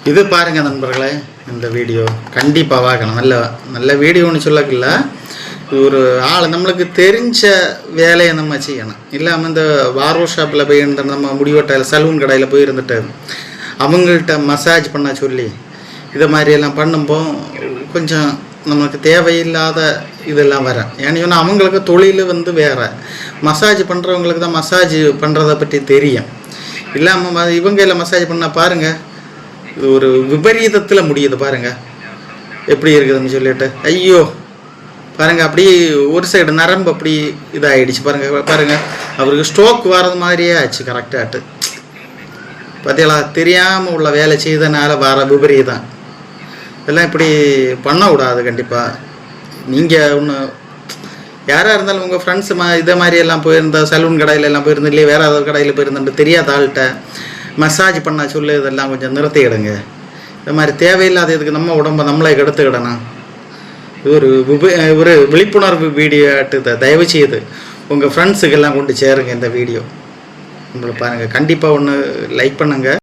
இது பாருங்கள் நண்பர்களே, இந்த வீடியோ கண்டிப்பாக பார்க்கணும். நல்ல வீடியோன்னு சொல்லக்கில்ல, ஒரு ஆள் நம்மளுக்கு தெரிஞ்ச வேலையை நம்ம செய்யணும். இல்லாமல் இந்த பார்பர் ஷாப்பில் போய் இருந்த நம்ம முடிவெட்டையில் சலூன் கடையில் போய் இருந்துட்டு அவங்கள்ட்ட மசாஜ் பண்ண சொல்லி இதை மாதிரியெல்லாம் பண்ணும்போது கொஞ்சம் நமக்கு தேவையில்லாத இதெல்லாம் வர. ஏன்னு சொன்னால் அவங்களுக்கு தொழில் வேறு. மசாஜ் பண்ணுறவங்களுக்கு தான் மசாஜ் பண்ணுறதை பற்றி தெரியும். இல்லாமல் இவங்க மசாஜ் பண்ணால் பாருங்கள், இது ஒரு விபரீதத்தில் முடியுது. பாருங்கள் எப்படி இருக்குதுன்னு சொல்லிட்டு, ஐயோ பாருங்கள், அப்படியே ஒரு சைடு நரம்பு அப்படி இதாகிடுச்சு. பாருங்கள் அவருக்கு ஸ்ட்ரோக் வர்றது மாதிரியே ஆச்சு. கரெக்டாகிட்டு பார்த்தீங்களா? தெரியாமல் உள்ள வேலை செய்தனால வர விபரீதம். இதெல்லாம் இப்படி பண்ணக்கூடாது. கண்டிப்பாக நீங்கள் ஒன்று யாராக இருந்தாலும் உங்கள் ஃப்ரெண்ட்ஸு இதே மாதிரியெல்லாம் போயிருந்தா சலூன் கடையில் எல்லாம் போயிருந்து, இல்லையே வேறு ஏதாவது கடையில் போயிருந்துட்டு தெரியாத ஆள்கிட்ட மசாஜ் பண்ண சொல்லி இதெல்லாம் கொஞ்சம் நிறுத்திக்கிடுங்க. இது மாதிரி தேவையில்லாத இதுக்கு நம்ம உடம்பை நம்மளே கெடுத்துக்கிடணும். இது ஒரு விழிப்புணர்வு வீடியோ ஆட்டு. தயவு செய்து உங்கள் ஃப்ரெண்ட்ஸுக்கெல்லாம் கொண்டு சேருங்க இந்த வீடியோ. உங்களுக்கு பாருங்கள், கண்டிப்பாக ஒன்று லைக் பண்ணுங்கள்.